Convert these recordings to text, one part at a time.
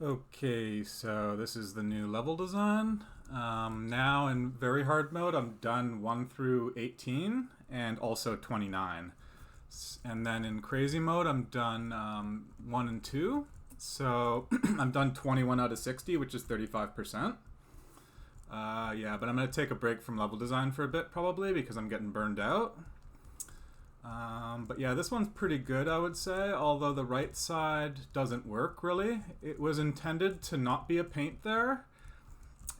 Okay, so this is the new level design. Now in very hard mode, I'm done 1 through 18 and also 29. And then in crazy mode, I'm done 1 and 2. So I'm done 21 out of 60, which is 35%. Yeah, but I'm going to take a break from level design for a bit probably because I'm getting burned out. But yeah, this one's pretty good, I would say, although the right side doesn't work really. It was intended to not be a paint there,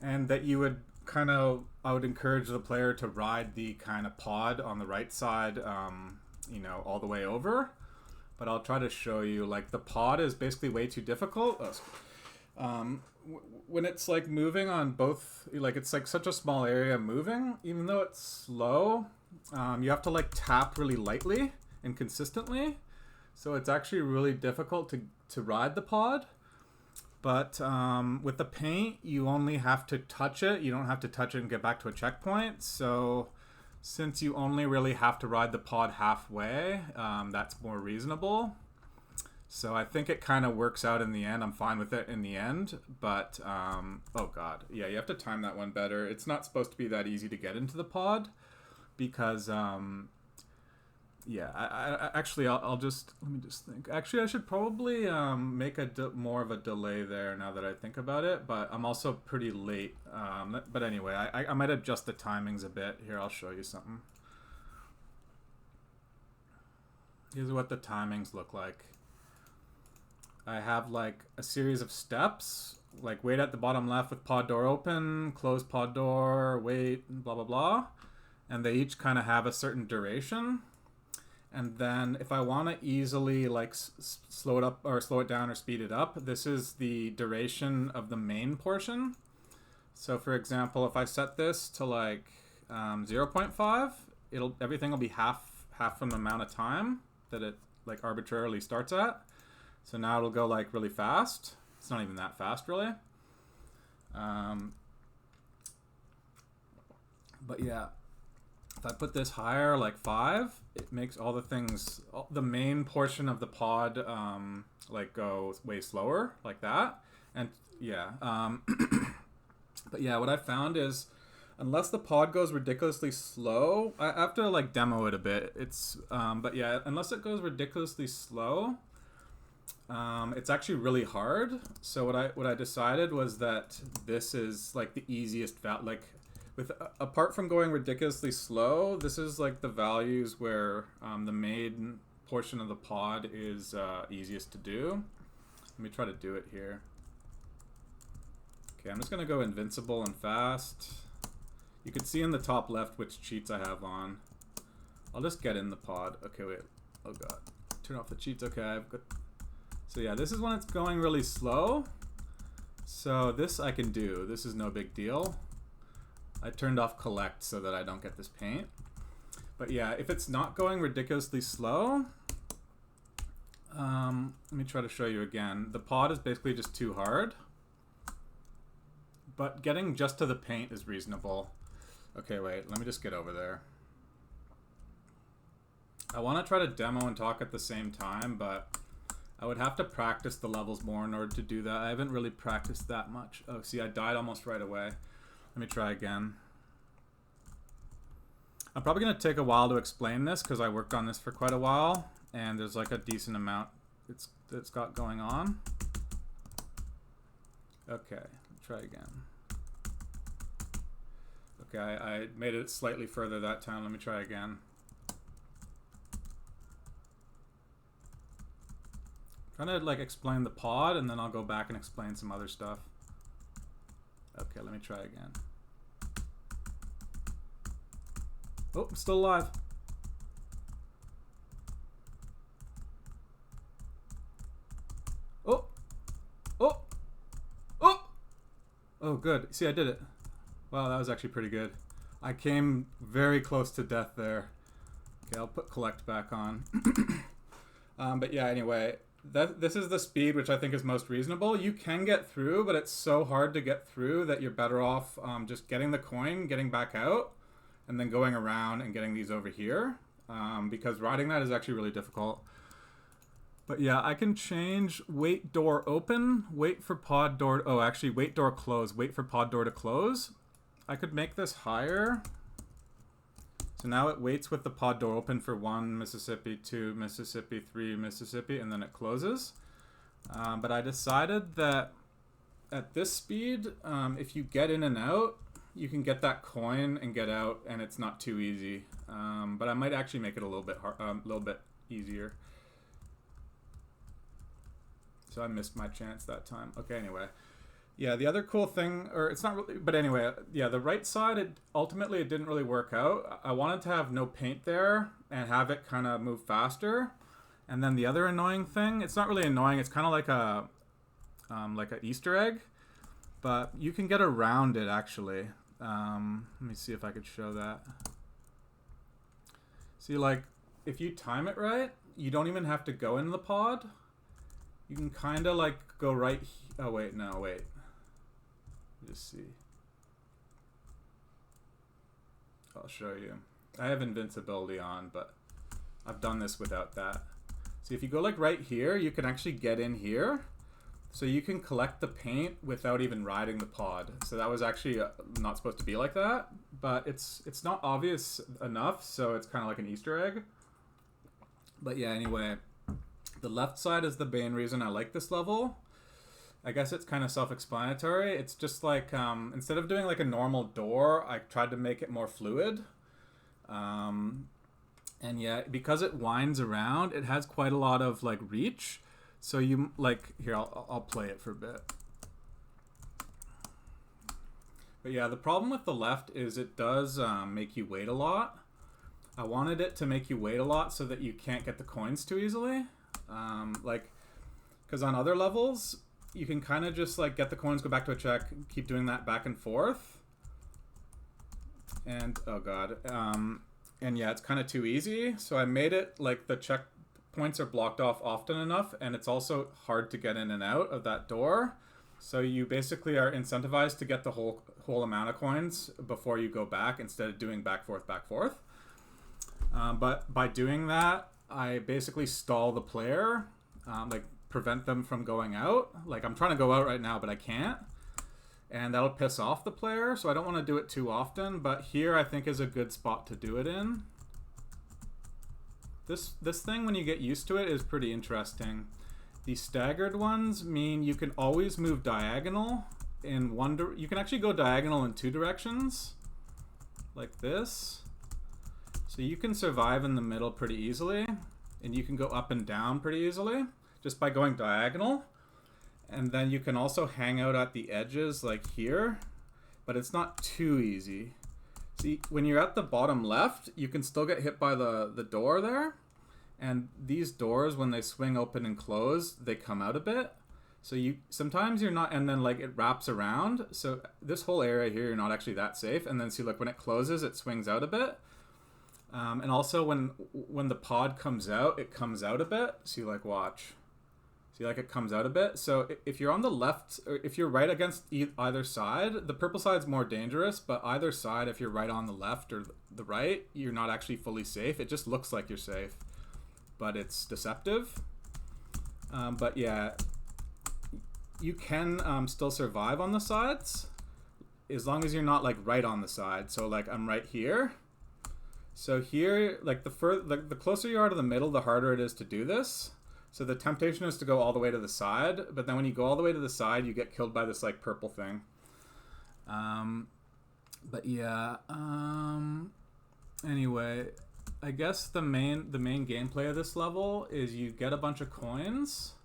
and that you would I would encourage the player to ride the kind of pod on the right side, all the way over. But I'll try to show you, like, the pod is basically way too difficult. When it's like moving on both, like it's like such a small area moving, even though it's slow, you have to like tap really lightly and consistently. So it's actually really difficult to ride the pod. But with the paint, you only have to touch it. You don't have to touch it and get back to a checkpoint. So since you only really have to ride the pod halfway, that's more reasonable. So I think it kind of works out in the end. I'm fine with it in the end. But, oh god. Yeah, you have to time that one better. It's not supposed to be that easy to get into the pod. Because, yeah, I'll just, let me just think. Actually, I should probably make more of a delay there now that I think about it. But I'm also pretty late. But anyway, I might adjust the timings a bit. Here, I'll show you something. Here's what the timings look like. I have like a series of steps, like wait at the bottom left with pod door open, close pod door, wait, blah, blah, blah. And they each kind of have a certain duration. And then if I want to easily like slow it up or slow it down or speed it up, this is the duration of the main portion. So for example, if I set this to like 0.5, everything will be half an amount of time that it like arbitrarily starts at. So now it'll go like really fast. It's not even that fast really. But yeah, if I put this higher, like 5, it makes all the things, the main portion of the pod like go way slower like that. And yeah, but yeah, what I found is unless the pod goes ridiculously slow, I have to like demo it a bit. But yeah, unless it goes ridiculously slow, it's actually really hard. So what I decided was that this is like the easiest apart from going ridiculously slow, this is like the values where the main portion of the pod is easiest to do. Let me try to do it here. Okay, I'm just gonna go invincible and fast. You can see in the top left which cheats I have on. I'll just get in the pod. Okay, wait. Oh god. Turn off the cheats. Okay, I've got. So yeah, this is when it's going really slow. So this I can do. This is no big deal. I turned off collect so that I don't get this paint. But yeah, if it's not going ridiculously slow, let me try to show you again. The pod is basically just too hard. But getting just to the paint is reasonable. Okay, wait, let me just get over there. I want to try to demo and talk at the same time, but I would have to practice the levels more in order to do that. I haven't really practiced that much. Oh, see, I died almost right away. Let me try again. I'm probably going to take a while to explain this because I worked on this for quite a while, and there's like a decent amount it's got going on. Okay, try again. Okay, I made it slightly further that time. Let me try again. Trying to like explain the pod, and then I'll go back and explain some other stuff. Okay, let me try again. Oh, I'm still alive. Oh! Oh! Oh! Oh, good. See, I did it. Wow, that was actually pretty good. I came very close to death there. Okay, I'll put collect back on. But yeah, anyway, this is the speed which I think is most reasonable. You can get through, but it's so hard to get through that you're better off just getting the coin, getting back out, and then going around and getting these over here. Because riding that is actually really difficult. But yeah, I can change wait door open, wait for pod door, oh actually wait door close, wait for pod door to close. I could make this higher. So now it waits with the pod door open for 1 Mississippi, 2 Mississippi, 3 Mississippi, and then it closes. But I decided that at this speed, if you get in and out, you can get that coin and get out, and it's not too easy. But I might actually make it a little bit easier. So I missed my chance that time. Okay, anyway. Yeah, the other cool thing, or it's not really, but anyway, yeah, the right side, ultimately it didn't really work out. I wanted to have no paint there and have it kind of move faster. And then the other annoying thing, it's not really annoying, it's kind of like an Easter egg, but you can get around it actually. Let me see if I could show that. See, like, if you time it right, you don't even have to go in the pod. You can kind of like go right, oh wait, no, wait. Just see. I'll show you. I have invincibility on, but I've done this without that. See, if you go like right here, you can actually get in here. So you can collect the paint without even riding the pod. So that was actually not supposed to be like that, but it's not obvious enough, so it's kind of like an Easter egg. But yeah, anyway, the left side is the main reason I like this level. I guess it's kind of self-explanatory. It's just like, instead of doing like a normal door, I tried to make it more fluid. And yeah, because it winds around, it has quite a lot of like reach. So you like, here, I'll play it for a bit. But yeah, the problem with the left is it does make you wait a lot. I wanted it to make you wait a lot so that you can't get the coins too easily. Like, because on other levels, you can kind of just like get the coins, go back to a check, keep doing that back and forth. And, oh god. And yeah, it's kind of too easy. So I made it like the checkpoints are blocked off often enough, and it's also hard to get in and out of that door. So you basically are incentivized to get the whole amount of coins before you go back instead of doing back, forth, back, forth. But by doing that, I basically stall the player, like prevent them from going out. Like I'm trying to go out right now, but I can't. And that'll piss off the player, so I don't want to do it too often, but here I think is a good spot to do it in. This thing, when you get used to it, is pretty interesting. The staggered ones mean you can always move diagonal in you can actually go diagonal in 2 directions, like this. So you can survive in the middle pretty easily, and you can go up and down pretty easily just by going diagonal. And then you can also hang out at the edges like here, but it's not too easy. See, when you're at the bottom left, you can still get hit by the door there. And these doors, when they swing open and close, they come out a bit. So sometimes you're not, and then like it wraps around. So this whole area here, you're not actually that safe. And then see, like when it closes, it swings out a bit. And also when the pod comes out, it comes out a bit. See, like watch. See, like it comes out a bit. So if you're on the left, or if you're right against either side, the purple side's more dangerous, but either side, if you're right on the left or the right, you're not actually fully safe. It just looks like you're safe, but it's deceptive. But yeah, you can still survive on the sides as long as you're not like right on the side. So like I'm right here. So here, like the closer you are to the middle, the harder it is to do this. So the temptation is to go all the way to the side, but then when you go all the way to the side, you get killed by this like purple thing. But yeah, anyway, I guess the main gameplay of this level is you get a bunch of coins,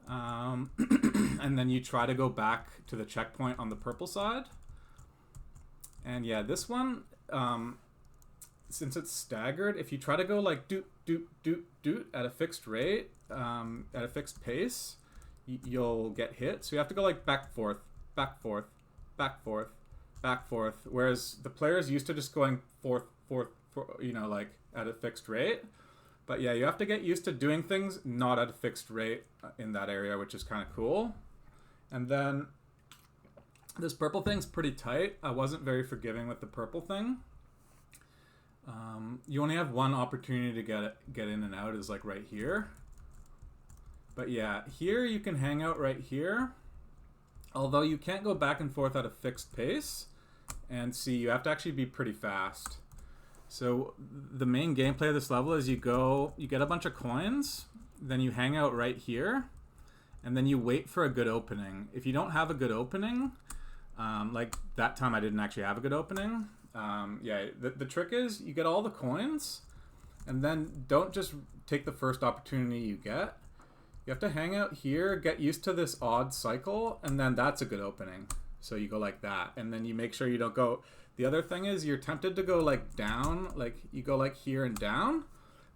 and then you try to go back to the checkpoint on the purple side. And yeah, this one, since it's staggered, if you try to go like doot doot doot doot at a fixed rate, at a fixed pace, you'll get hit. So you have to go like back forth, back forth, back forth, back forth. Whereas the players used to just going forth, you know, like at a fixed rate. But yeah, you have to get used to doing things not at a fixed rate in that area, which is kind of cool. And then this purple thing's pretty tight. I wasn't very forgiving with the purple thing. You only have one opportunity to get in and out, is like right here. But yeah, here you can hang out right here. Although you can't go back and forth at a fixed pace. And see, you have to actually be pretty fast. So the main gameplay of this level is you get a bunch of coins, then you hang out right here, and then you wait for a good opening. If you don't have a good opening, like that time I didn't actually have a good opening. Yeah, the trick is you get all the coins, and then don't just take the first opportunity you get. You have to hang out here, get used to this odd cycle, and then that's a good opening. So you go like that, and then you make sure you don't go. The other thing is you're tempted to go like down, like you go like here and down,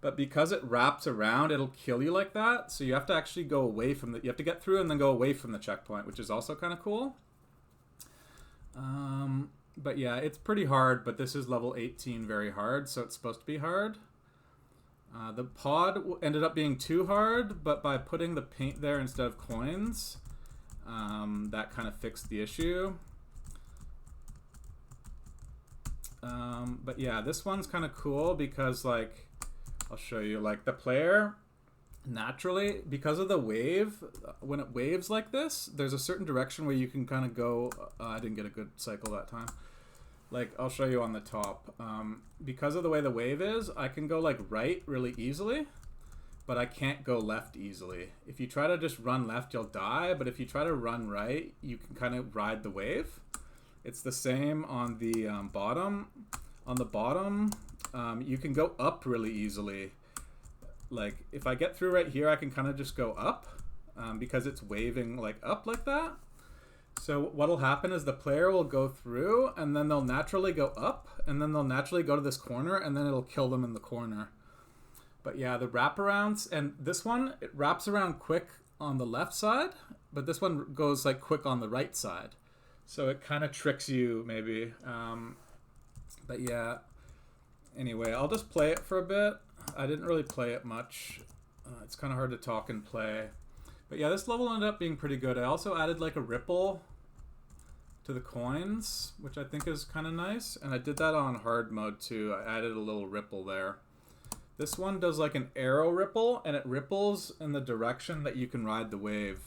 but because it wraps around, it'll kill you like that. So you have to actually go away from you have to get through and then go away from the checkpoint, which is also kind of cool. But yeah, it's pretty hard, but this is level 18 very hard, so it's supposed to be hard. The pod ended up being too hard, but by putting the paint there instead of coins, that kind of fixed the issue. But yeah, this one's kind of cool because, like, I'll show you, like, the player naturally, because of the wave, when it waves like this, there's a certain direction where you can kind of go. I didn't get a good cycle that time. Like, I'll show you on the top. Because of the way the wave is, I can go like right really easily, but I can't go left easily. If you try to just run left, you'll die, but if you try to run right, you can kind of ride the wave. It's the same on the bottom. On the bottom, you can go up really easily. Like, if I get through right here, I can kind of just go up because it's waving like up like that. So what'll happen is the player will go through, and then they'll naturally go up, and then they'll naturally go to this corner, and then it'll kill them in the corner. But yeah, the wraparounds, and this one, it wraps around quick on the left side, but this one goes like quick on the right side. So it kind of tricks you maybe. But yeah, anyway, I'll just play it for a bit. I didn't really play it much. It's kind of hard to talk and play. But yeah, this level ended up being pretty good. I also added like a ripple to the coins, which I think is kind of nice. And I did that on hard mode too. I added a little ripple there. This one does like an arrow ripple, and it ripples in the direction that you can ride the wave.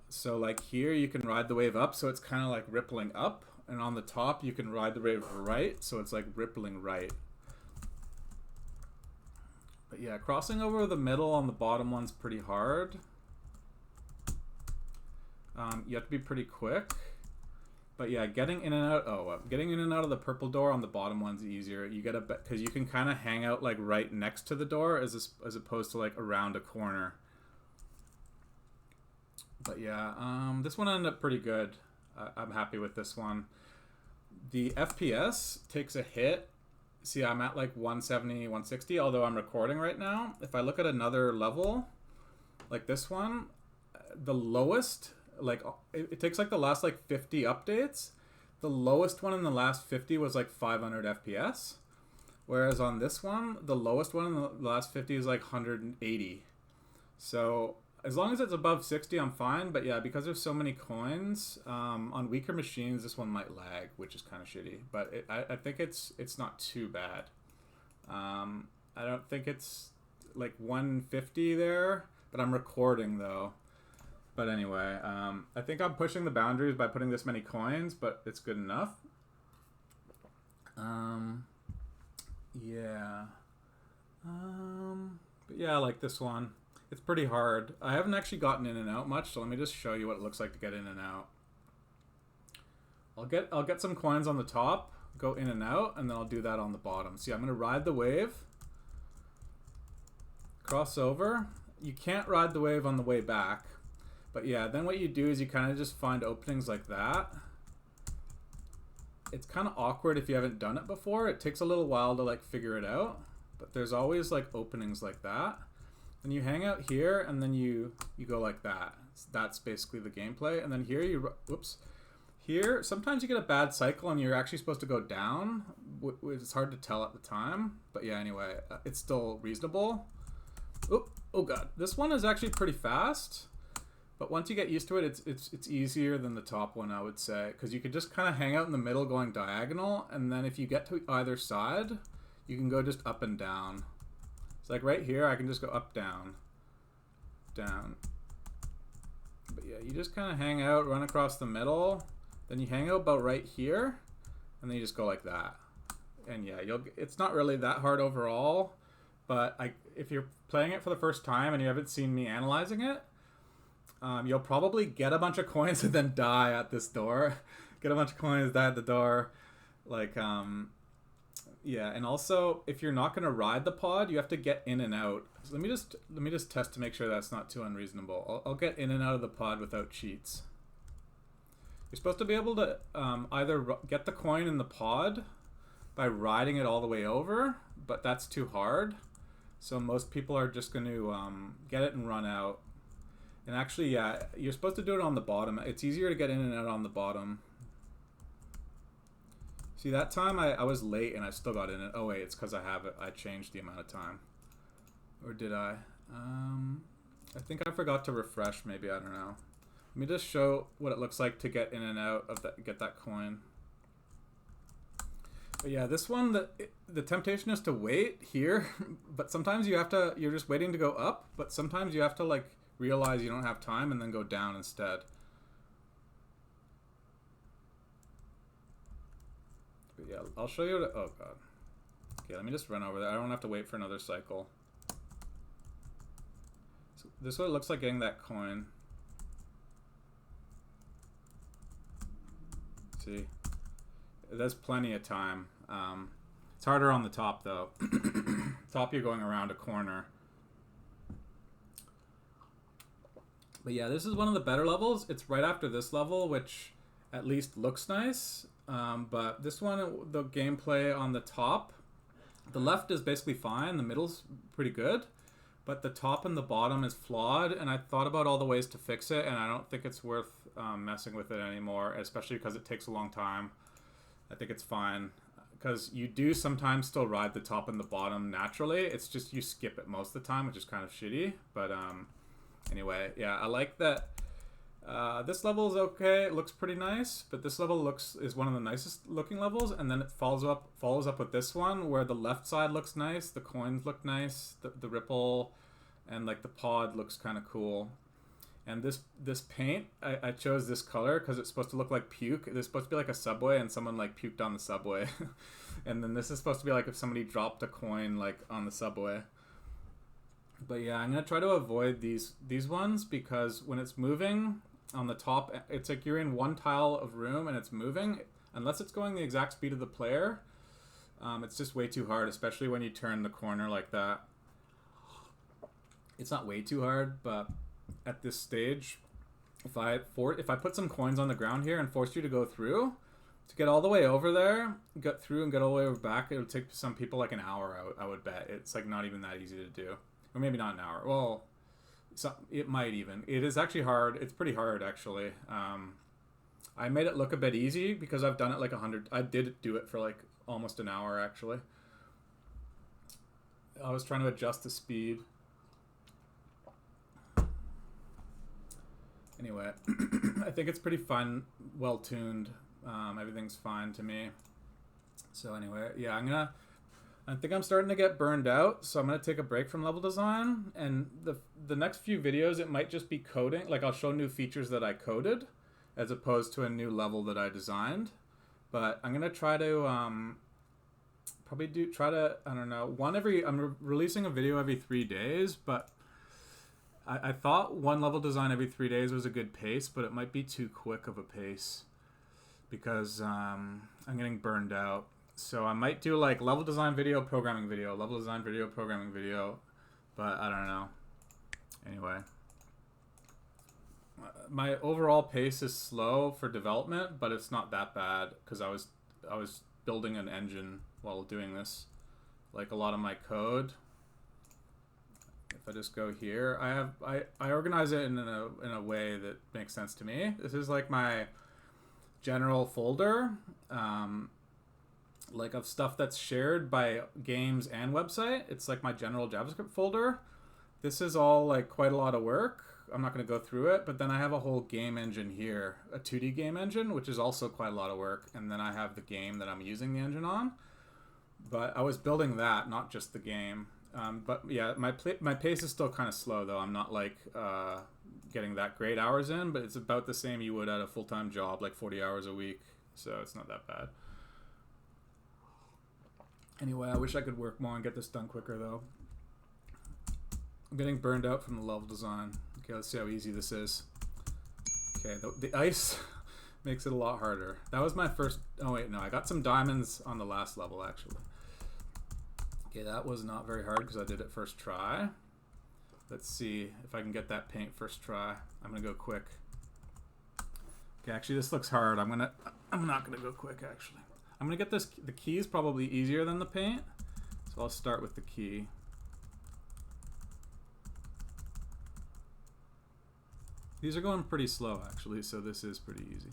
So like here, you can ride the wave up, so it's kind of like rippling up. And on the top, you can ride the wave right, so it's like rippling right. But yeah, crossing over the middle on the bottom one's pretty hard. You have to be pretty quick. But yeah, getting in and out. Getting in and out of the purple door on the bottom one's easier. You get a bit because you can kind of hang out like right next to the door as opposed to like around a corner. But yeah, this one ended up pretty good. I'm happy with this one. The FPS takes a hit. See, I'm at like 170, 160, although I'm recording right now. If I look at another level, like this one, the lowest, like it takes like the last like 50 updates. The lowest one in the last 50 was like 500 FPS. Whereas on this one, the lowest one in the last 50 is like 180. So as long as it's above 60, I'm fine. But yeah, because there's so many coins, on weaker machines, this one might lag, which is kind of shitty. But I think it's not too bad. I don't think it's like 150 there, but I'm recording though. But anyway, I think I'm pushing the boundaries by putting this many coins, but it's good enough. Yeah. But yeah, I like this one. It's pretty hard. I haven't actually gotten in and out much, so let me just show you what it looks like to get in and out. I'll get some coins on the top, go in and out, and then I'll do that on the bottom. See, I'm going to ride the wave, cross over. You can't ride the wave on the way back, but yeah, then what you do is you kind of just find openings like that. It's kind of awkward if you haven't done it before. It takes a little while to like figure it out, but there's always like openings like that. And you hang out here, and then you go like that. That's basically the gameplay. And then here here sometimes you get a bad cycle, and you're actually supposed to go down. It's hard to tell at the time, but yeah. Anyway, it's still reasonable. Oh god, this one is actually pretty fast. But once you get used to it, it's easier than the top one, I would say, because you could just kind of hang out in the middle, going diagonal, and then if you get to either side, you can go just up and down. It's like right here, I can just go up, down. down. But yeah, you just kind of hang out, run across the middle, then you hang out about right here, and then you just go like that. And yeah, it's not really that hard overall, but if you're playing it for the first time and you haven't seen me analyzing it, you'll probably get a bunch of coins and then die at this door. Get a bunch of coins, die at the door. Like, yeah, and also if you're not gonna ride the pod, you have to get in and out. So let me just test to make sure that's not too unreasonable. I'll get in and out of the pod without cheats. You're supposed to be able to either get the coin in the pod by riding it all the way over, but that's too hard. So most people are just going to get it and run out. And actually, yeah, you're supposed to do it on the bottom. It's easier to get in and out on the bottom. See, that time I was late and I still got in it. Oh wait, it's because I changed the amount of time. Or did I? I think I forgot to refresh, maybe, I don't know. Let me just show what it looks like to get in and out of that, get that coin. But yeah, this one, the temptation is to wait here, but sometimes you're just waiting to go up, but sometimes you have to like realize you don't have time and then go down instead. But yeah, I'll show you, oh god. Okay, let me just run over there. I don't have to wait for another cycle. So this is what it looks like getting that coin. See? There's plenty of time. It's harder on the top though. Top, you're going around a corner. But yeah, this is one of the better levels. It's right after this level, which at least looks nice. But this one, the gameplay on the top, the left is basically fine. The middle's pretty good. But the top and the bottom is flawed. And I thought about all the ways to fix it. And I don't think it's worth messing with it anymore, especially because it takes a long time. I think it's fine. Because you do sometimes still ride the top and the bottom naturally. It's just you skip it most of the time, which is kind of shitty. But anyway, yeah, I like that. This level is okay. It looks pretty nice, but this level is one of the nicest looking levels. And then it follows up with this one where the left side looks nice, the coins look nice, the ripple, and like the pod looks kind of cool. And this paint, I chose this color because it's supposed to look like puke. It's supposed to be like a subway and someone like puked on the subway. And then this is supposed to be like if somebody dropped a coin like on the subway. But yeah, I'm going to try to avoid these ones because when it's moving on the top, it's like you're in one tile of room and it's moving. Unless it's going the exact speed of the player, it's just way too hard, especially when you turn the corner like that. It's not way too hard, but at this stage, if I put some coins on the ground here and force you to go through, to get all the way over there, get through and get all the way over back, it would take some people like an hour, I would bet. It's like not even that easy to do. Or maybe not an hour. Well, it might even. It is actually hard. It's pretty hard, actually. I made it look a bit easy because I've done it like 100. I did do it for like almost an hour, actually. I was trying to adjust the speed. Anyway, I think it's pretty fun, well tuned. Everything's fine to me. So anyway, yeah, I think I'm starting to get burned out, so I'm gonna take a break from level design. And the next few videos, it might just be coding. Like I'll show new features that I coded, as opposed to a new level that I designed. But I'm gonna try to I don't know, I'm releasing a video every 3 days, but I thought one level design every 3 days was a good pace, but it might be too quick of a pace because I'm getting burned out. So I might do like level design video, programming video, level design video, programming video, but I don't know. Anyway, my overall pace is slow for development, but it's not that bad because I was building an engine while doing this. Like a lot of my code. If I just go here, I organize it in a way that makes sense to me. This is like my general folder, like of stuff that's shared by games and website. It's like my general JavaScript folder. This is all like quite a lot of work. I'm not going to go through it, but then I have a whole game engine here, a 2D game engine, which is also quite a lot of work. And then I have the game that I'm using the engine on. But I was building that, not just the game. But yeah, my pace is still kind of slow though. I'm not like getting that great hours in, but it's about the same you would at a full-time job, like 40 hours a week. So it's not that bad. Anyway, I wish I could work more and get this done quicker though. I'm getting burned out from the level design. Okay, let's see how easy this is. Okay, the ice makes it a lot harder. That was my first... Oh wait, no, I got some diamonds on the last level actually. Okay, that was not very hard because I did it first try. Let's see if I can get that paint first try. I'm gonna go quick. Okay, actually this looks hard. I'm not gonna go quick actually. I'm gonna get this. The key is probably easier than the paint, so I'll start with the key. These are going pretty slow actually, so this is pretty easy.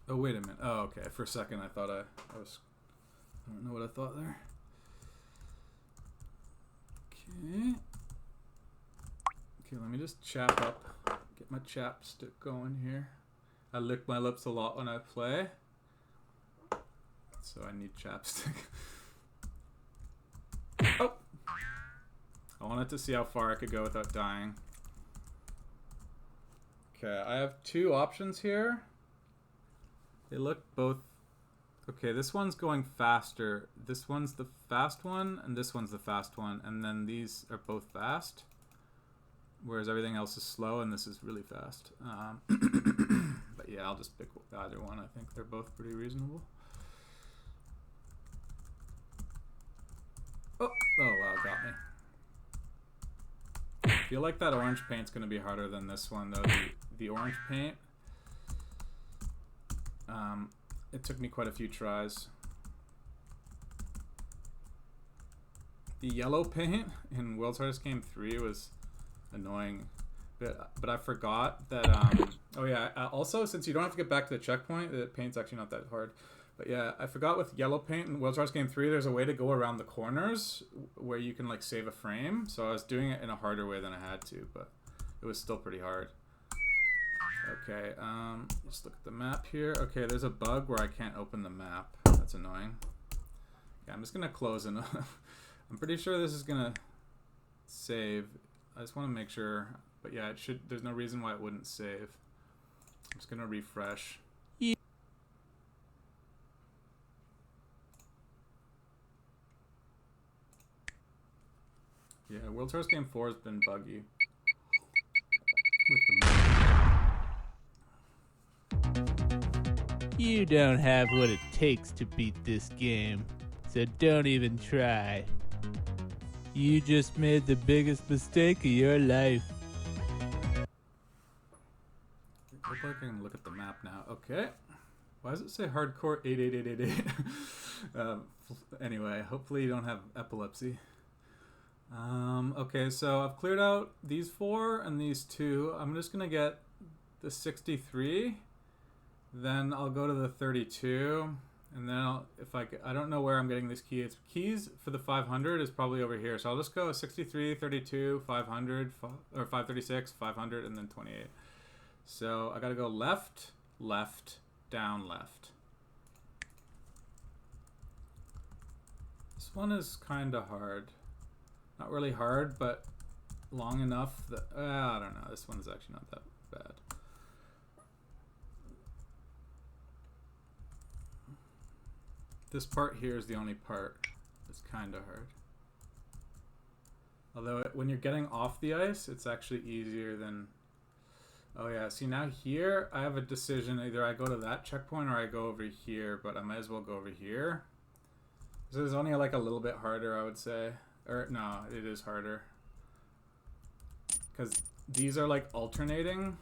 Oh, wait a minute. Oh, okay. For a second, I thought I was... I don't know what I thought there. Okay. Okay, let me just chap up. Get my chapstick going here. I lick my lips a lot when I play, so I need chapstick. Oh! I wanted to see how far I could go without dying. Okay, I have two options here. They look both... Okay, this one's going faster. This one's the fast one, and this one's the fast one. And then these are both fast. Whereas everything else is slow, and this is really fast. But yeah, I'll just pick either one. I think they're both pretty reasonable. Oh wow, got me. I feel like that orange paint's going to be harder than this one, though. The orange paint... it took me quite a few tries. The yellow paint in World's Hardest Game 3 was annoying, but I forgot that, oh yeah, also, since you don't have to get back to the checkpoint, the paint's actually not that hard. But yeah, I forgot with yellow paint in World's Hardest Game 3, there's a way to go around the corners where you can, like, save a frame. So I was doing it in a harder way than I had to, but it was still pretty hard. Okay, let's look at the map here. Okay, there's a bug where I can't open the map. That's annoying. Yeah, I'm just gonna close it. I'm pretty sure this is gonna save. I just want to make sure. But yeah, it should. There's no reason why it wouldn't save. I'm just gonna refresh. Yeah, World's Hardest Game 4 has been buggy with the map. You don't have what it takes to beat this game, so don't even try. You just made the biggest mistake of your life. I hope I can look at the map now. Okay. Why does it say hardcore 88888? Anyway, hopefully you don't have epilepsy. Okay, so I've cleared out these 4 and these 2. I'm just gonna get the 63. Then I'll go to the 32, and then I don't know where I'm getting these keys. Keys for the 500 is probably over here. So I'll just go 63, 32, 500, or 536, 500, and then 28. So I gotta go left, left, down, left. This one is kind of hard. Not really hard, but long enough that, I don't know. This one is actually not that bad. This part here is the only part that's kind of hard. Although when you're getting off the ice, it's actually easier than... Oh yeah, see now here, I have a decision. Either I go to that checkpoint or I go over here, but I might as well go over here. So it's only like a little bit harder, I would say. Or no, it is harder. Because these are like alternating.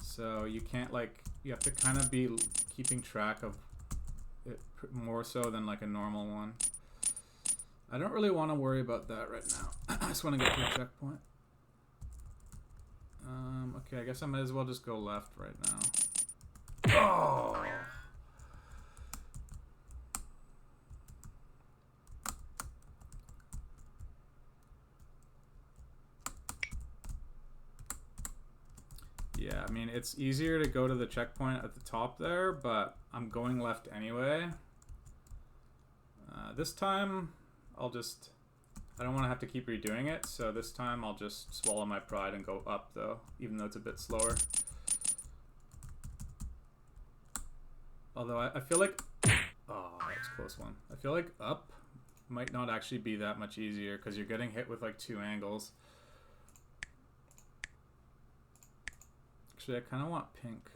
So you can't like, you have to kind of be keeping track of it more so than like a normal one. I don't really want to worry about that right now. I just want to get to the checkpoint. Okay, I guess I might as well just go left right now. Oh! Yeah, Yeah, I mean, it's easier to go to the checkpoint at the top there, but I'm going left anyway. This time, I don't want to have to keep redoing it, so this time I'll just swallow my pride and go up, though, even though it's a bit slower. Although I feel like... Oh, that's a close one. I feel like up might not actually be that much easier, because you're getting hit with, like, 2 angles. Actually, I kind of want pink.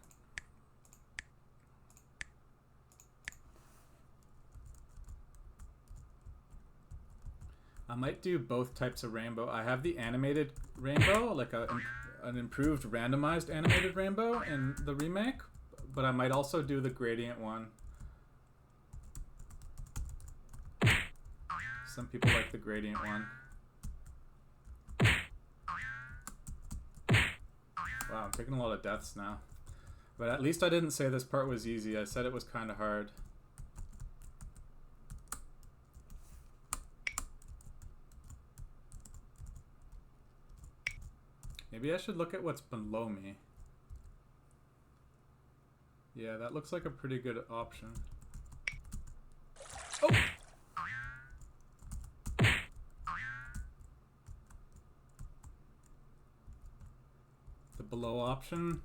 I might do both types of rainbow. I have the animated rainbow, like an improved randomized animated rainbow in the remake, but I might also do the gradient one. Some people like the gradient one. Wow, I'm taking a lot of deaths now. But at least I didn't say this part was easy. I said it was kind of hard. Maybe I should look at what's below me. Yeah, that looks like a pretty good option. Oh! The below option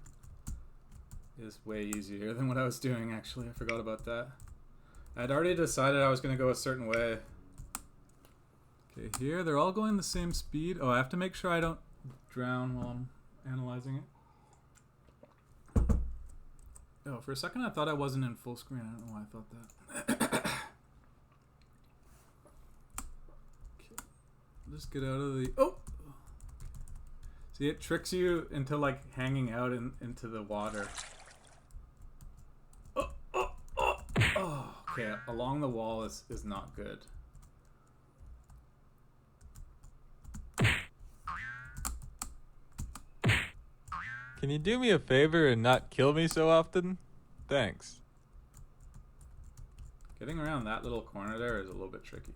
is way easier than what I was doing, actually. I forgot about that. I'd already decided I was going to go a certain way. Okay, here, they're all going the same speed. Oh, I have to make sure I don't drown while I'm analyzing it. Oh, for a second I thought I wasn't in full screen. I don't know why I thought that. Okay. Just get out of the... Oh! See, it tricks you into, like, hanging out into the water. Oh, oh, oh, oh. Okay, along the wall is not good. Can you do me a favor and not kill me so often? Thanks. Getting around that little corner there is a little bit tricky.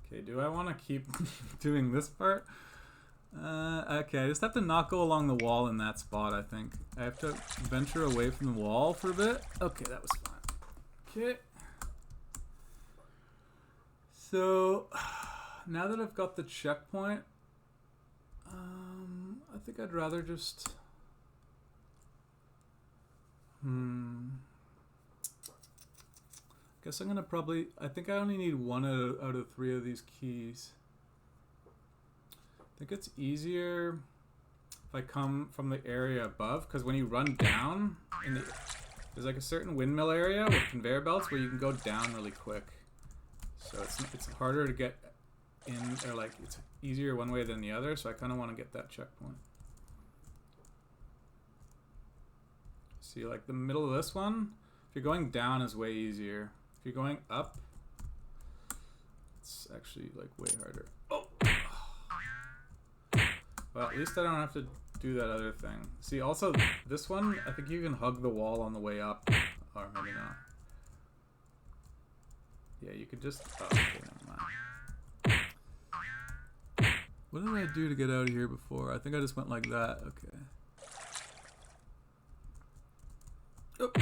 Okay, do I want to keep doing this part? Okay, I just have to not go along the wall in that spot, I think. I have to venture away from the wall for a bit. Okay, that was fine. Okay. So, now that I've got the checkpoint, I think I'd rather just... Guess I'm gonna probably... I think I only need 1 out of 3 of these keys. I think it's easier if I come from the area above, because when you run down, there's like a certain windmill area with conveyor belts where you can go down really quick. So it's harder to get in, or like it's easier one way than the other, so I kind of want to get that checkpoint. See, like the middle of this one, if you're going down is way easier. If you're going up, it's actually like way harder. Oh! Well, at least I don't have to do that other thing. See, also this one, I think you can hug the wall on the way up, or maybe not. Yeah, you could just... Oh, okay, never mind. What did I do to get out of here before? I think I just went like that. Okay. Oh.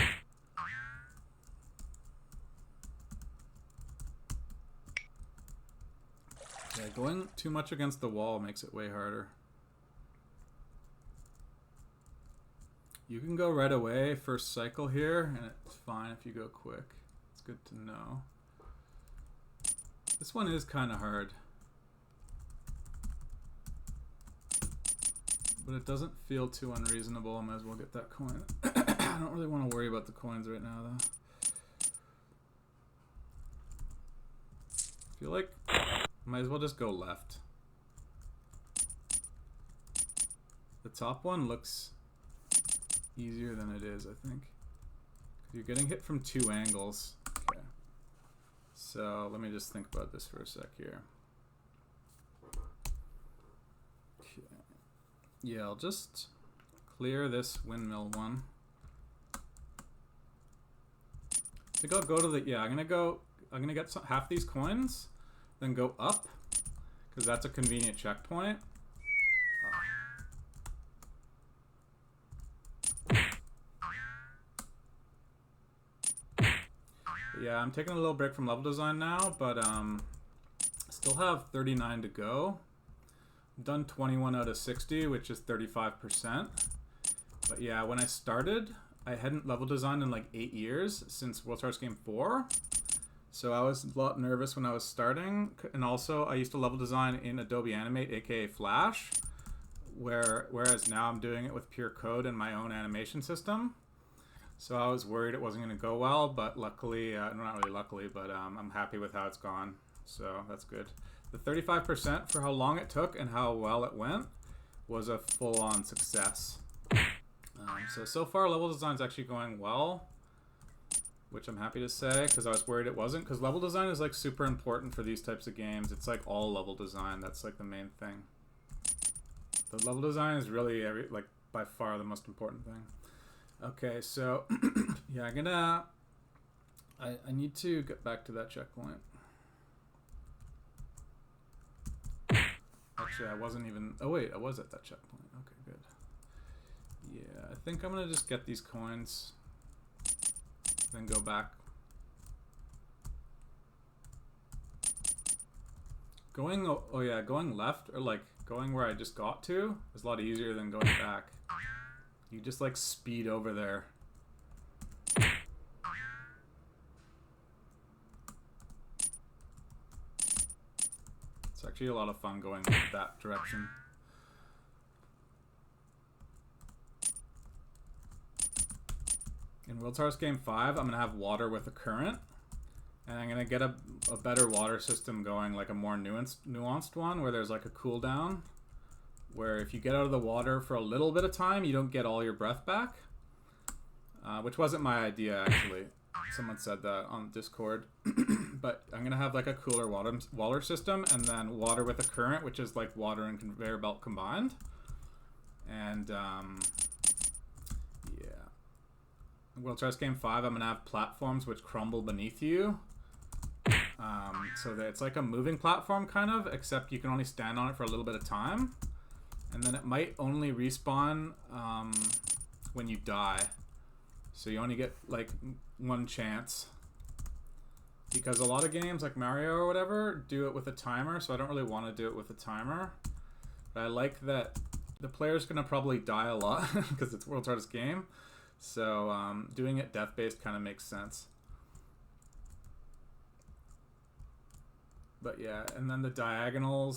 Yeah, going too much against the wall makes it way harder. You can go right away first cycle here, and it's fine if you go quick. It's good to know. This one is kind of hard. But it doesn't feel too unreasonable. I might as well get that coin. I don't really want to worry about the coins right now, though. I feel like I might as well just go left. The top one looks easier than it is, I think. You're getting hit from 2 angles. Okay. So let me just think about this for a sec here. Okay. Yeah, I'll just clear this windmill one. I think I'll go to the... Yeah, I'm gonna get half these coins, then go up, because that's a convenient checkpoint. Yeah, I'm taking a little break from level design now, but still have 39 to go. I've done 21 out of 60, which is 35%. But yeah, when I started, I hadn't level designed in like 8 years since World Stars Game 4. So I was a lot nervous when I was starting. And also, I used to level design in Adobe Animate, aka Flash, whereas now I'm doing it with pure code and my own animation system. So I was worried it wasn't going to go well, but luckily, not really luckily, but I'm happy with how it's gone. So that's good. The 35% for how long it took and how well it went was a full-on success. So far level design's actually going well, which I'm happy to say, because I was worried it wasn't, because level design is like super important for these types of games. It's like all level design, that's like the main thing. The level design is really like by far the most important thing. Okay, so yeah, I need to get back to that checkpoint. Actually, I wasn't even, oh wait, I was at that checkpoint. Okay, good. Yeah, I think I'm gonna just get these coins, then go back. Going, oh yeah, going left, or like going where I just got to is a lot easier than going back. You just like speed over there. It's actually a lot of fun going that direction. In World Stars Game 5, I'm going to have water with a current. And I'm going to get a better water system going, like a more nuanced one, where there's like a cooldown. Where if you get out of the water for a little bit of time, you don't get all your breath back. Which wasn't my idea, actually. Someone said that on Discord. But I'm going to have like a cooler water system, and then water with a current, which is like water and conveyor belt combined. And yeah. In World Stars Game 5, I'm going to have platforms which crumble beneath you. So that it's like a moving platform, kind of, except you can only stand on it for a little bit of time. And then it might only respawn when you die. So you only get like one chance. Because a lot of games like Mario or whatever do it with a timer, so I don't really want to do it with a timer. But I like that the player's going to probably die a lot because it's World's Hardest Game. So doing it death-based kind of makes sense. But yeah, and then the diagonal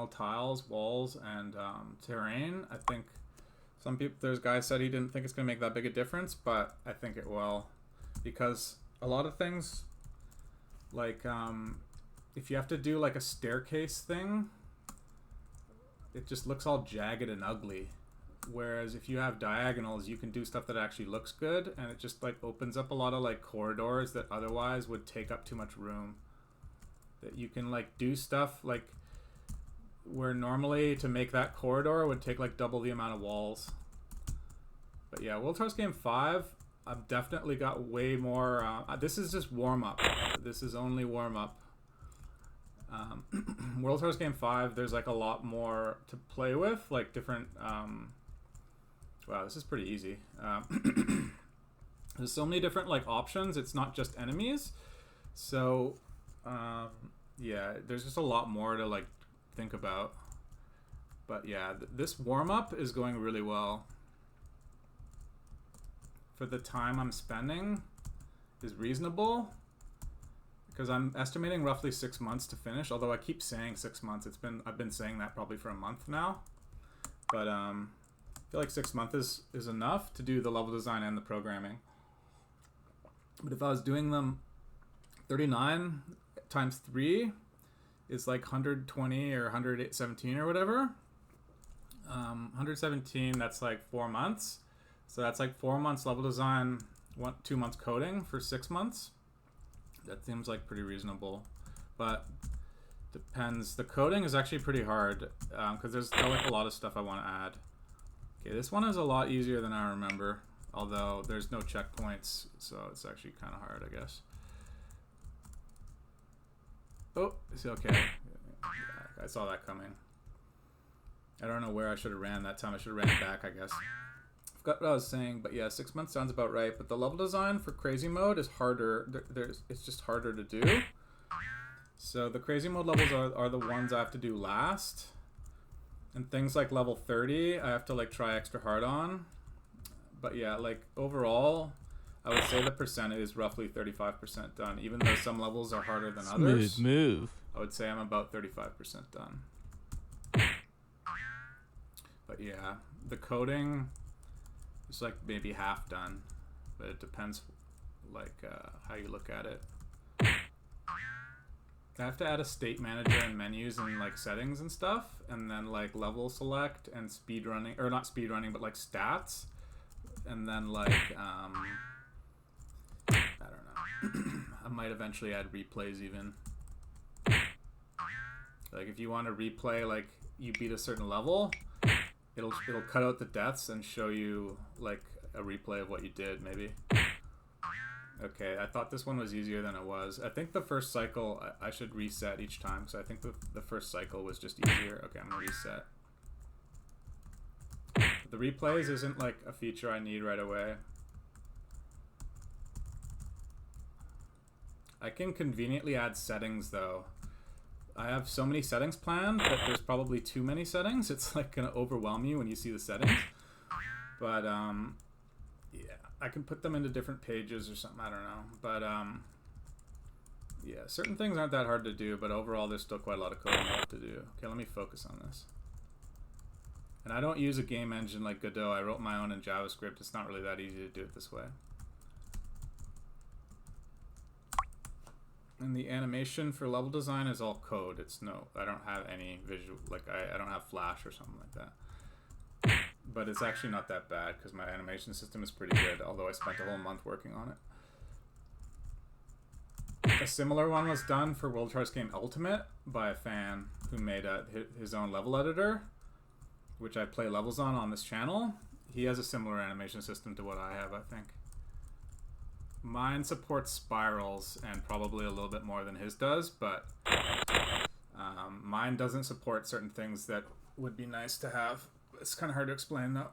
tiles, walls, and terrain. I think some people, there's guys said he didn't think it's going to make that big a difference, but I think it will. Because a lot of things, like if you have to do like a staircase thing, it just looks all jagged and ugly. Whereas if you have diagonals, you can do stuff that actually looks good, and it just like opens up a lot of like corridors that otherwise would take up too much room. That you can like do stuff like where normally to make that corridor would take like double the amount of walls. But yeah, World Stars Game 5, I've definitely got way more. This is just warm up. This is only warm up. World Stars Game 5, there's like a lot more to play with, like different. Wow, this is pretty easy. There's so many different like options. It's not just enemies. So yeah, there's just a lot more to like think about. But yeah, this warm-up is going really well. For the time I'm spending is reasonable, because I'm estimating roughly 6 months to finish, although I keep saying 6 months. I've been saying that probably for a month now. But I feel like 6 months is enough to do the level design and the programming. But if I was doing them 39 times 3 is like 120 or 117 or whatever. 117, that's like 4 months. So that's like 4 months level design, 2 months coding for 6 months. That seems like pretty reasonable. But depends. The coding is actually pretty hard because there's still like a lot of stuff I want to add. Okay, this one is a lot easier than I remember. Although there's no checkpoints, so it's actually kind of hard, I guess. Oh, it's okay. Yeah, I saw that coming. I don't know where I should have ran that time. I should have ran back, I guess. Of forgot what I was saying, but yeah, 6 months sounds about right. But the level design for crazy mode is harder. It's just harder to do. So the crazy mode levels are the ones I have to do last. And things like level 30, I have to like try extra hard on. But yeah, like overall, I would say the percentage is roughly 35% done. Even though some levels are harder than others. Smooth move. I would say I'm about 35% done. But yeah, the coding is like maybe half done. But it depends like how you look at it. I have to add a state manager and menus and like settings and stuff, and then like level select and speed running, or not speed running, but like stats, and then like I don't know. I might eventually add replays even. Like if you want to replay like you beat a certain level, it'll cut out the deaths and show you like a replay of what you did maybe. Okay, I thought this one was easier than it was. I think the first cycle, I should reset each time, because I think the first cycle was just easier. Okay, I'm going to reset. The replays isn't like a feature I need right away. I can conveniently add settings, though. I have so many settings planned that there's probably too many settings. It's like going to overwhelm you when you see the settings. But, yeah. I can put them into different pages or something, I don't know. But, yeah, certain things aren't that hard to do, but overall there's still quite a lot of coding left to do. Okay, let me focus on this. And I don't use a game engine like Godot. I wrote my own in JavaScript. It's not really that easy to do it this way. And the animation for level design is all code. It's no, I don't have any visual, like I don't have Flash or something like that. But it's actually not that bad because my animation system is pretty good, although I spent a whole month working on it. A similar one was done for World Trust Game Ultimate by a fan who made his own level editor, which I play levels on this channel. He has a similar animation system to what I have, I think. Mine supports spirals and probably a little bit more than his does, but mine doesn't support certain things that would be nice to have. It's kind of hard to explain though.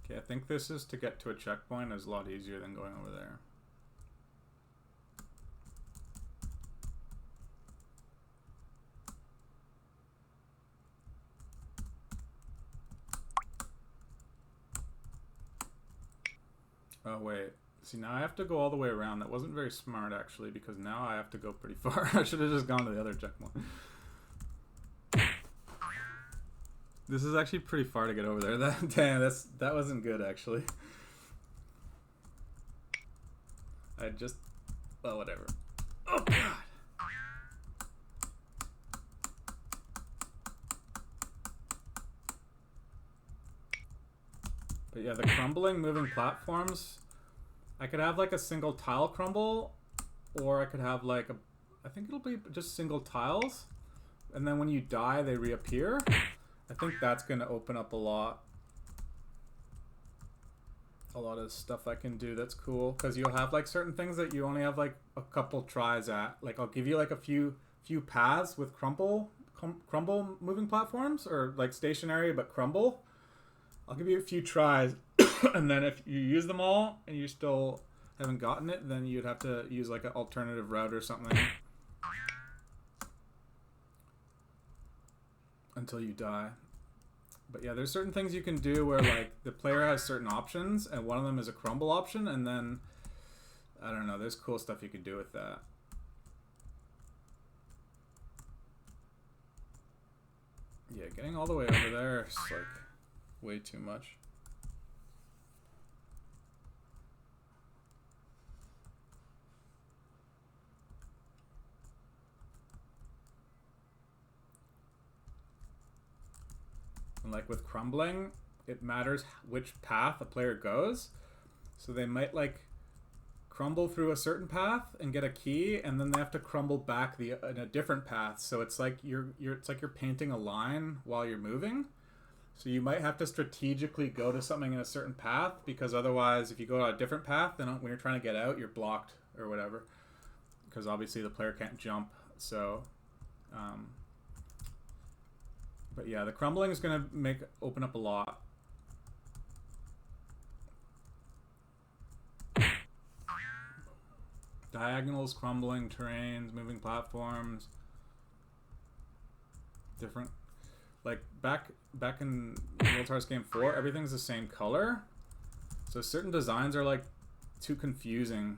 Okay, I think this is to get to a checkpoint is a lot easier than going over there. Oh wait, see now I have to go all the way around. That wasn't very smart actually, because now I have to go pretty far. I should have just gone to the other checkpoint. This is actually pretty far to get over there. Damn, that wasn't good actually. Well, whatever. Oh god. But yeah, the crumbling moving platforms, I could have like a single tile crumble, or I could have like I think it'll be just single tiles, and then when you die they reappear. I think that's going to open up a lot of stuff I can do that's cool, because you'll have like certain things that you only have like a couple tries at. Like I'll give you like a few paths with crumble moving platforms, or like stationary but crumble. I'll give you a few tries, and then if you use them all and you still haven't gotten it, then you'd have to use like an alternative route or something until you die. But yeah, there's certain things you can do where like the player has certain options, and one of them is a crumble option, and then I don't know, there's cool stuff you can do with that. Yeah, getting all the way over there is like way too much. And like with crumbling, it matters which path a player goes. So they might like crumble through a certain path and get a key, and then they have to crumble back in a different path. So it's like you're painting a line while you're moving. So you might have to strategically go to something in a certain path, because otherwise if you go on a different path, then when you're trying to get out, you're blocked or whatever. Because obviously the player can't jump. So, but yeah, the crumbling is going to open up a lot. Diagonals, crumbling, terrains, moving platforms. Different, like back in World Wars Game 4, everything's the same color. So certain designs are like too confusing.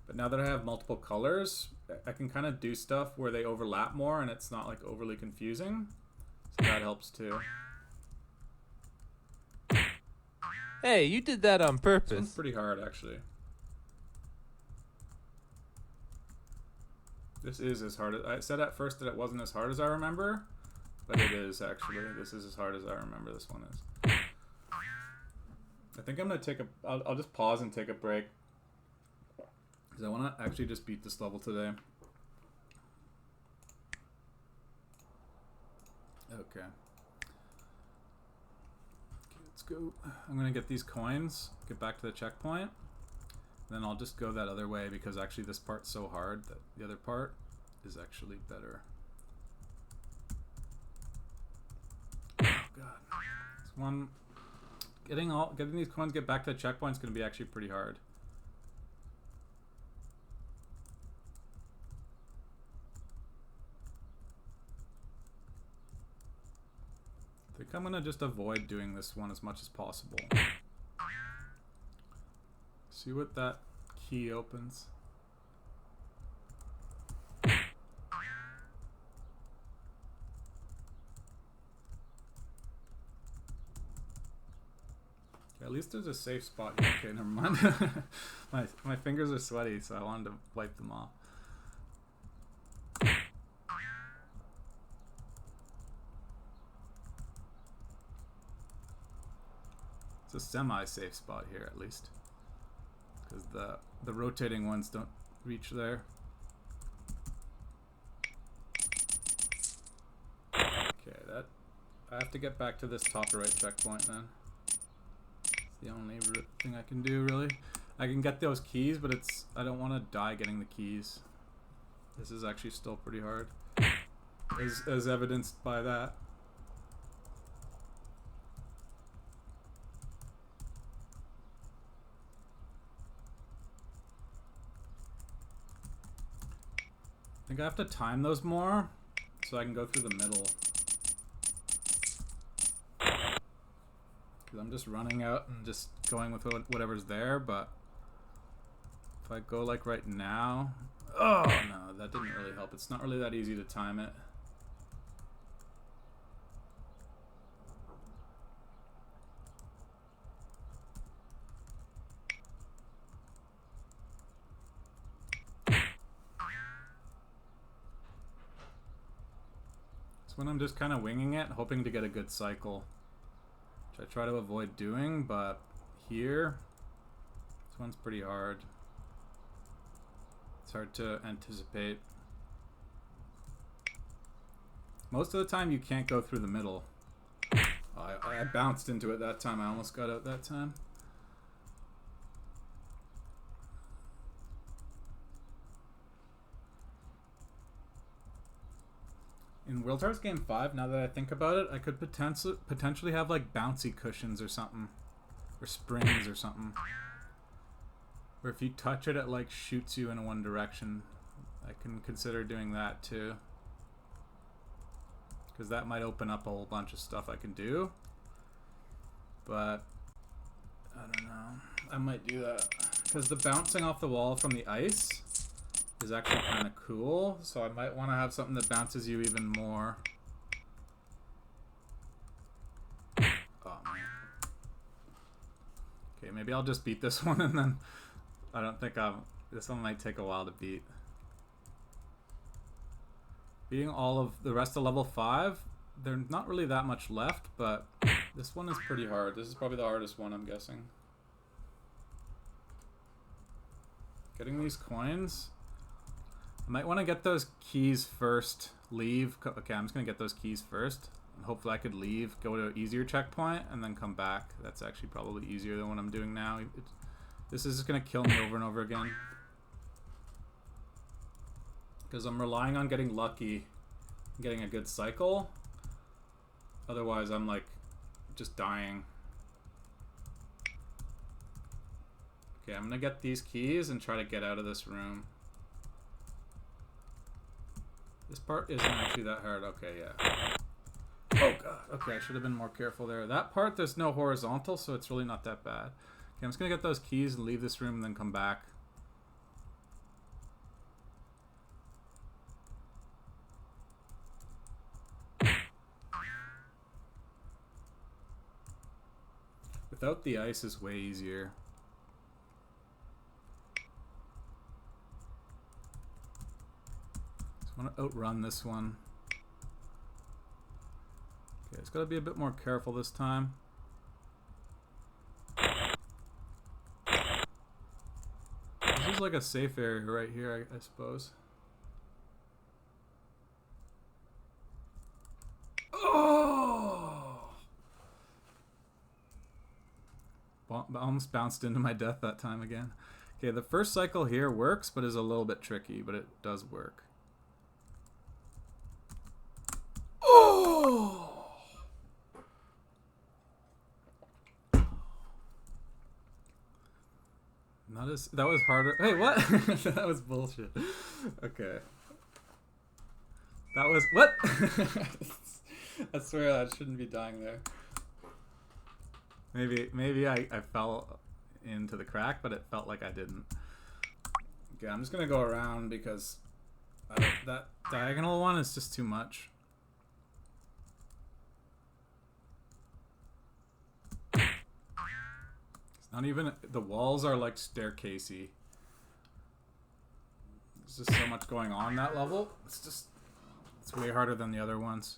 But now that I have multiple colors, I can kind of do stuff where they overlap more and it's not like overly confusing. So that helps too. Hey, you did that on This purpose. one's pretty hard, actually. This is as hard as... I said at first that it wasn't as hard as I remember, but it is, actually. This is as hard as I remember this one is. I think I'm going to take a... I'll just pause and take a break, because I want to actually just beat this level today. Okay. Let's go. I'm going to get these coins, get back to the checkpoint. Then I'll just go that other way, because actually this part's so hard that the other part is actually better. Oh god. This one, getting these coins, get back to the checkpoint is going to be actually pretty hard. I think I'm going to just avoid doing this one as much as possible. See what that key opens. Okay, at least there's a safe spot here. Okay, never mind. my fingers are sweaty, so I wanted to wipe them off. It's a semi-safe spot here, at least. Because the rotating ones don't reach there. Okay, I have to get back to this top right checkpoint then. It's the only thing I can do, really. I can get those keys, but I don't want to die getting the keys. This is actually still pretty hard, as evidenced by that. I think I have to time those more so I can go through the middle. Because I'm just running out and just going with whatever's there, but if I go like right now... Oh no, that didn't really help. It's not really that easy to time it. When I'm just kind of winging it, hoping to get a good cycle, which I try to avoid doing, but here, this one's pretty hard. It's hard to anticipate. Most of the time you can't go through the middle. I bounced into it that time. I almost got out that time. In World Wars Game 5, now that I think about it, I could potentially have like bouncy cushions or something. Or springs or something. Where if you touch it, it like shoots you in one direction. I can consider doing that too. Because that might open up a whole bunch of stuff I can do. But, I don't know. I might do that. Because the bouncing off the wall from the ice is actually kind of cool, so I might want to have something that bounces you even more. Oh man. Okay, maybe I'll just beat this one and then I don't think this one might take a while to beat. Beating all of the rest of level 5, there's not really that much left, but this one is pretty hard. This is probably the hardest one, I'm guessing. Getting these coins. I might want to get those keys first. Leave. Okay, I'm just going to get those keys first. And hopefully I could leave, go to an easier checkpoint, and then come back. That's actually probably easier than what I'm doing now. This is just going to kill me over and over again. Because I'm relying on getting lucky, getting a good cycle. Otherwise, I'm like just dying. Okay, I'm gonna get these keys and try to get out of this room. This part isn't actually that hard. Okay, yeah. Oh god. Okay, I should have been more careful there. That part, there's no horizontal, so it's really not that bad. Okay, I'm just gonna get those keys and leave this room and then come back. Without the ice is way easier. Just want to outrun this one. Okay, it's got to be a bit more careful this time. This is like a safe area right here, I suppose. Oh! Almost bounced into my death that time again. Okay, the first cycle here works, but is a little bit tricky, but it does work. Oh! That was harder. Hey, what? That was bullshit. Okay. That was what? I swear I shouldn't be dying there. Maybe I fell into the crack, but it felt like I didn't. Okay, I'm just gonna go around because that diagonal one is just too much. It's not even, the walls are like staircasey. There's just so much going on that level. It's way harder than the other ones.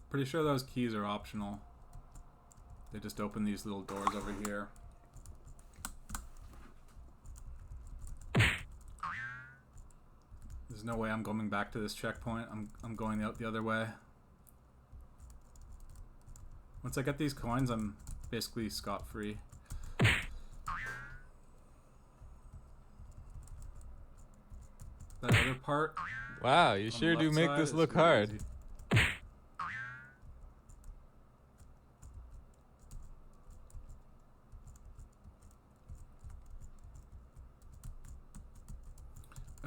Pretty sure those keys are optional. They just open these little doors over here. There's no way I'm going back to this checkpoint. I'm going out the other way. Once I get these coins, I'm basically scot-free. That other part. Wow, you sure do make this look hard. Easy.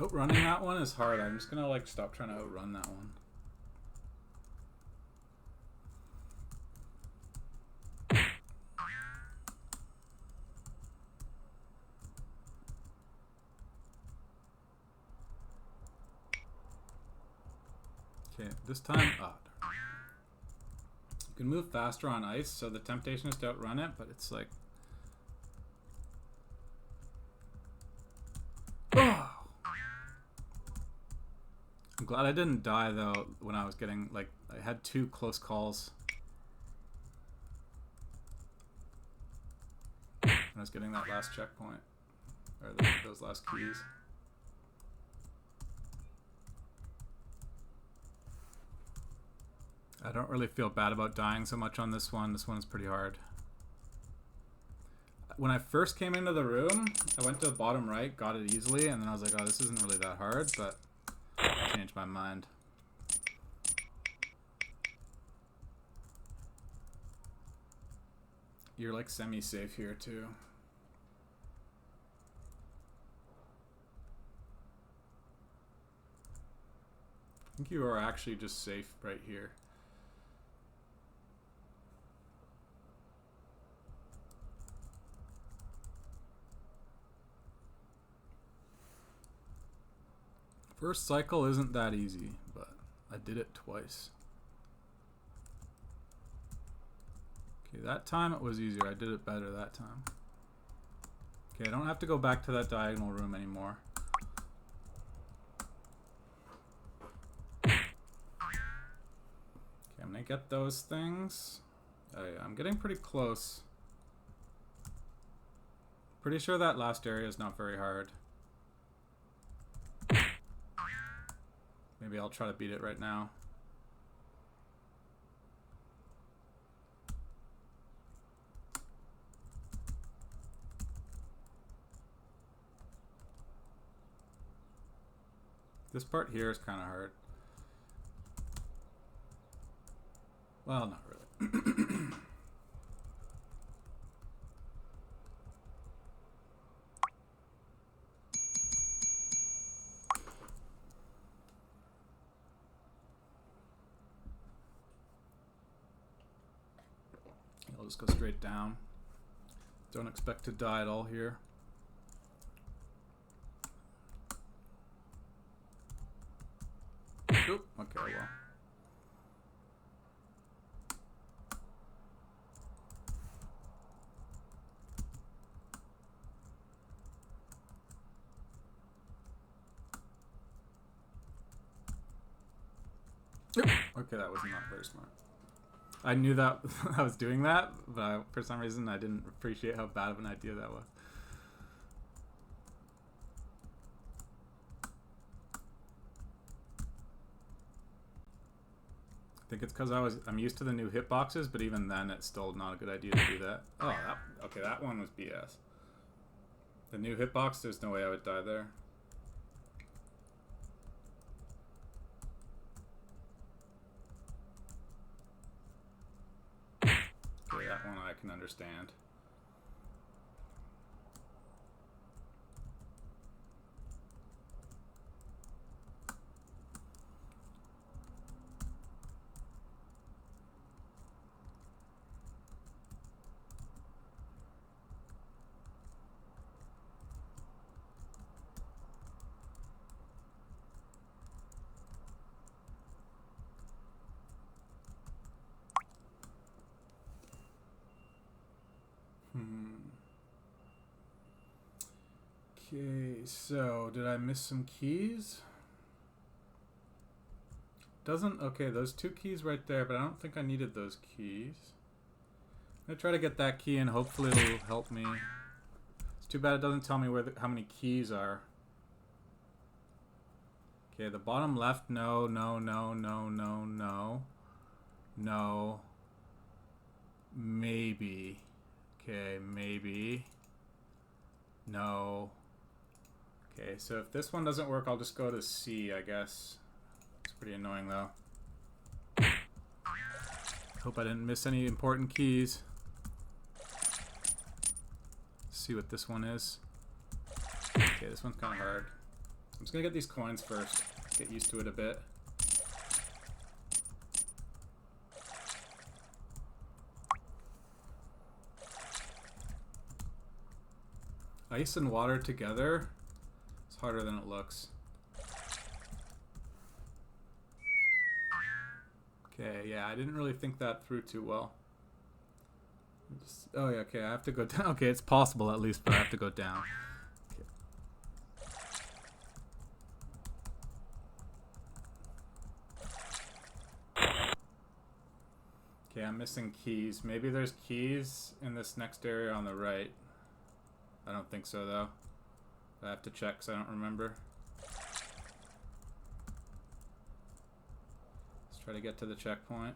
Outrunning that one is hard. I'm just gonna like stop trying to outrun that one. Okay, this time, you can move faster on ice, so the temptation is to outrun it, but it's like, oh! I'm glad I didn't die though when I was getting, like, I had 2 close calls. When I was getting that last checkpoint, or those last keys. I don't really feel bad about dying so much on this one. This one's pretty hard. When I first came into the room, I went to the bottom right, got it easily, and then I was like, oh, this isn't really that hard, but I changed my mind. You're like semi-safe here too. I think you are actually just safe right here. First cycle isn't that easy, but I did it twice. Okay, that time it was easier. I did it better that time. Okay, I don't have to go back to that diagonal room anymore. Okay, I'm gonna get those things. Oh yeah, I'm getting pretty close. Pretty sure that last area is not very hard. Maybe I'll try to beat it right now. This part here is kind of hard. Well, not really. I'll just go straight down. Don't expect to die at all here. Oop, okay, well. Okay, that was not very smart. I knew that I was doing that, but for some reason I didn't appreciate how bad of an idea that was. I think it's because I'm used to the new hitboxes, but even then it's still not a good idea to do that. Oh, okay, that one was BS. The new hitbox, there's no way I would die there. Okay, that one I can understand. Okay, so did I miss some keys? Doesn't, okay, those two keys right there, but I don't think I needed those keys. I'm gonna try to get that key and hopefully it'll help me. It's too bad it doesn't tell me how many keys are. Okay, the bottom left, no, no, no, no, no, no. No. Maybe. Okay, maybe. No. Okay, so if this one doesn't work, I'll just go to C, I guess. It's pretty annoying, though. Hope I didn't miss any important keys. Let's see what this one is. Okay, this one's kind of hard. I'm just gonna get these coins first. Get used to it a bit. Ice and water together. It's harder than it looks. Okay, yeah, I didn't really think that through too well. Oh yeah, okay, I have to go down. Okay, it's possible at least, but I have to go down. Okay, I'm missing keys. Maybe there's keys in this next area on the right. I don't think so, though. I have to check because I don't remember. Let's try to get to the checkpoint.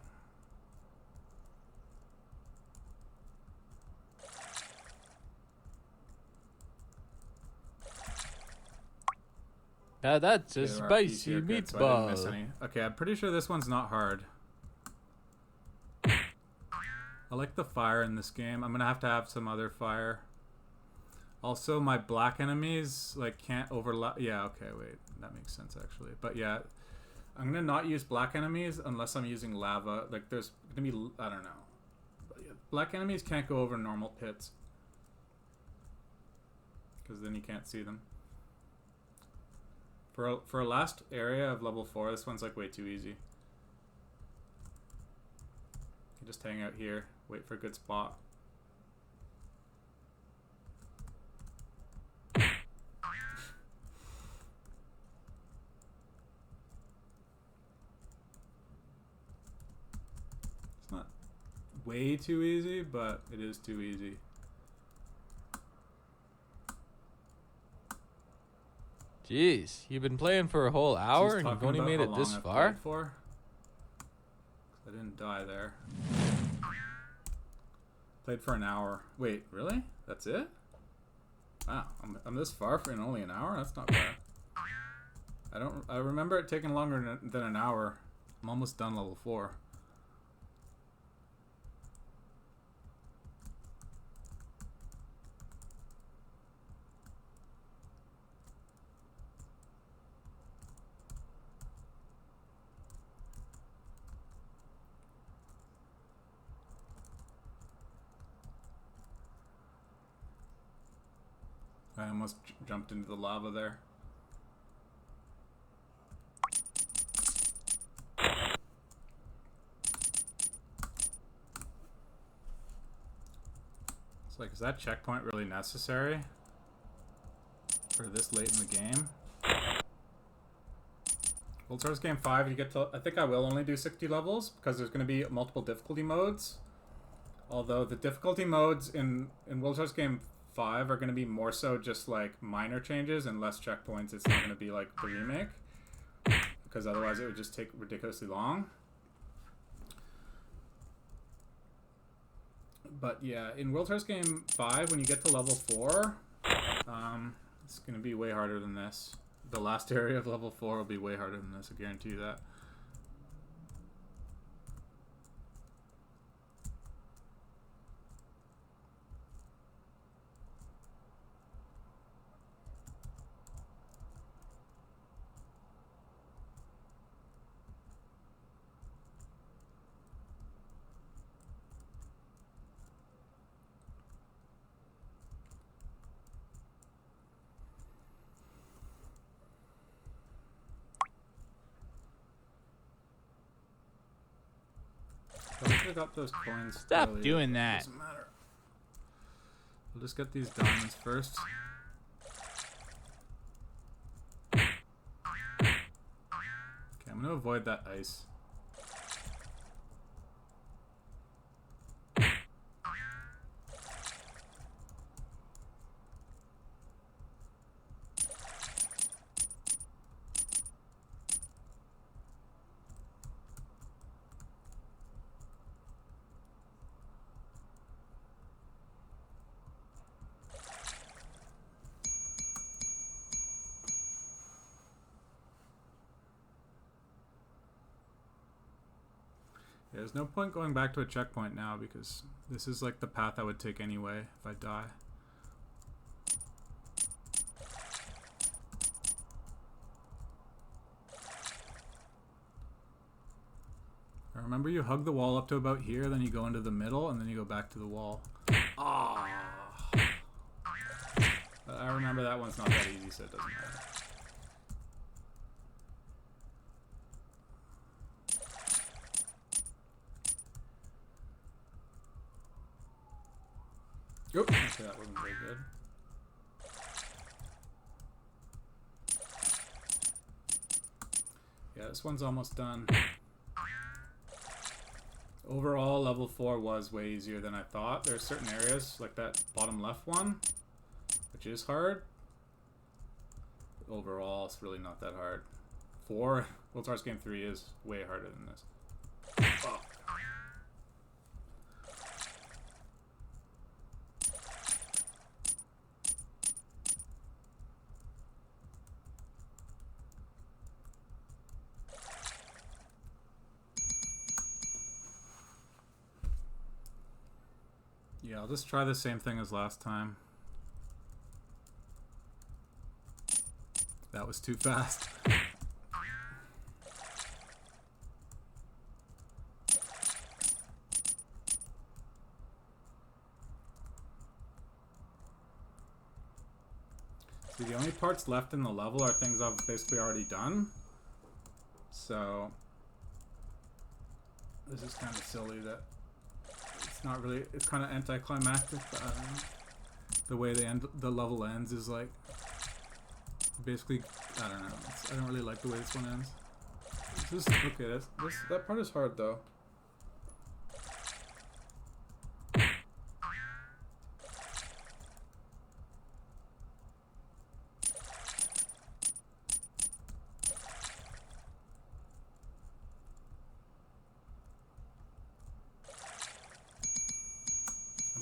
Now that's a Okay, there are keys spicy here. Good, so I didn't miss meatball. any. Okay, I'm pretty sure this one's not hard. I like the fire in this game. I'm gonna have to have some other fire. Also, my black enemies like can't overlap. Yeah, okay, wait, that makes sense actually. But yeah, I'm gonna not use black enemies unless I'm using lava. Like, there's gonna be, I don't know. But yeah, black enemies can't go over normal pits because then you can't see them. For a last area of level 4, this one's like way too easy. You just hang out here, wait for a good spot. way too easy, but it is too easy. Jeez, you've been playing for a whole hour and you've only made it this far? I didn't die there. Played for an hour. Wait, really? That's it? Wow, I'm this far for in only an hour? That's not bad. I remember it taking longer than an hour. I'm almost done level 4. I almost jumped into the lava there. It's like, is that checkpoint really necessary for this late in the game? Well, Stars Game 5, you get to... I think I will only do 60 levels because there's going to be multiple difficulty modes. Although the difficulty modes in World Stars Game 5 are going to be more so just like minor changes and less checkpoints. It's not going to be like the remake, because otherwise it would just take ridiculously long. But yeah, in World Stars Game 5, when you get to level 4, it's going to be way harder than this. The last area of level 4 will be way harder than this, I guarantee you that. I should have got those coins. Stop earlier. doing that. Doesn't matter. We'll just get these diamonds first. Okay, I'm gonna avoid that ice. Yeah, there's no point going back to a checkpoint now because this is like the path I would take anyway if I die. Remember, you hug the wall up to about here, then you go into the middle, and then you go back to the wall. Ah! I remember that one's not that easy, so it doesn't matter. Oop, okay, that wasn't very good. Yeah, this one's almost done. Overall, level 4 was way easier than I thought. There are certain areas, like that bottom left one, which is hard. But overall, it's really not that hard. 4, World Stars Game 3 is way harder than this. Oh. Yeah, I'll just try the same thing as last time. That was too fast. See, the only parts left in the level are things I've basically already done. So this is kind of silly that it's not really, it's kind of anticlimactic, but I don't know. The way the level ends is like, basically, I don't know. I don't really like the way this one ends. It's just, okay, that part is hard though.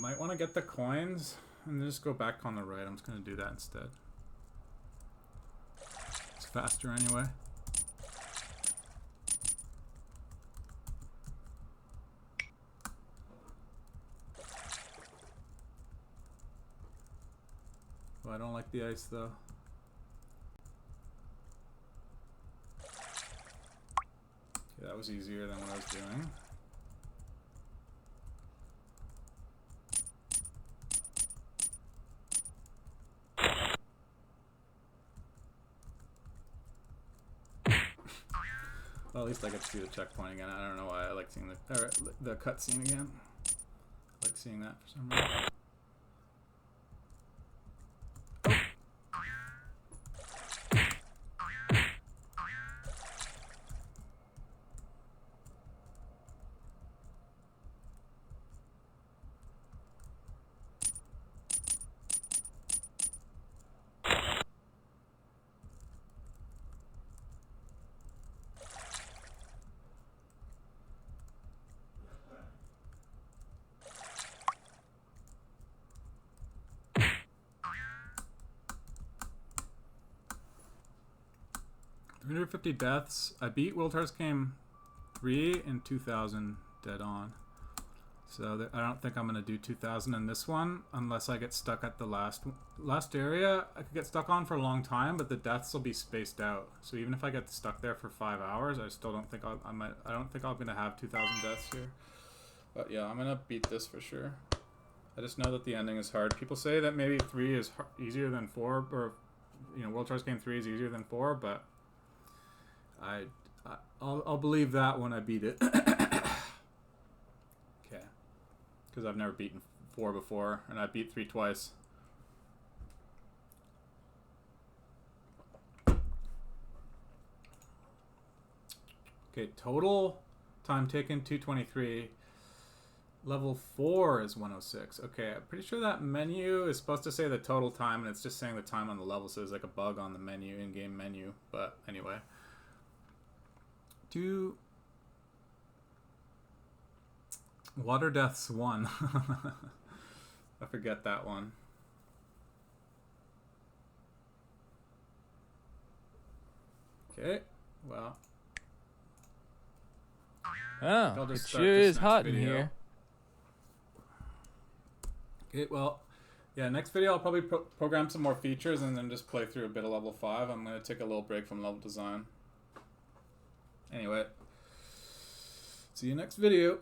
Might want to get the coins and just go back on the right. I'm just going to do that instead. It's faster anyway. Oh, I don't like the ice though. Okay, that was easier than what I was doing. Well, at least I get to see the checkpoint again. I don't know why I like seeing the cutscene again. I like seeing that for some reason. 350 deaths. I beat World Hearts Game 3 in 2000 dead on. So I don't think I'm going to do 2000 in this one unless I get stuck at the last area. I could get stuck on for a long time, but the deaths will be spaced out. So even if I get stuck there for 5 hours, I still don't think I don't think I'm going to have 2000 deaths here. But yeah, I'm going to beat this for sure. I just know that the ending is hard. People say that maybe 3 is easier than 4, or you know, World Hearts Game 3 is easier than 4, but I'll believe that when I beat it. Okay, because I've never beaten 4 before, and I beat 3 twice. Okay, total time taken 223. Level 4 is 106. Okay, I'm pretty sure that menu is supposed to say the total time, and it's just saying the time on the level, so there's like a bug on the menu, in-game menu. But anyway. Water Deaths 1. I forget that one. Okay, well. Oh, it sure is hot in here. Okay, well, yeah, next video I'll probably program some more features and then just play through a bit of level 5. I'm going to take a little break from level design. Anyway, see you next video.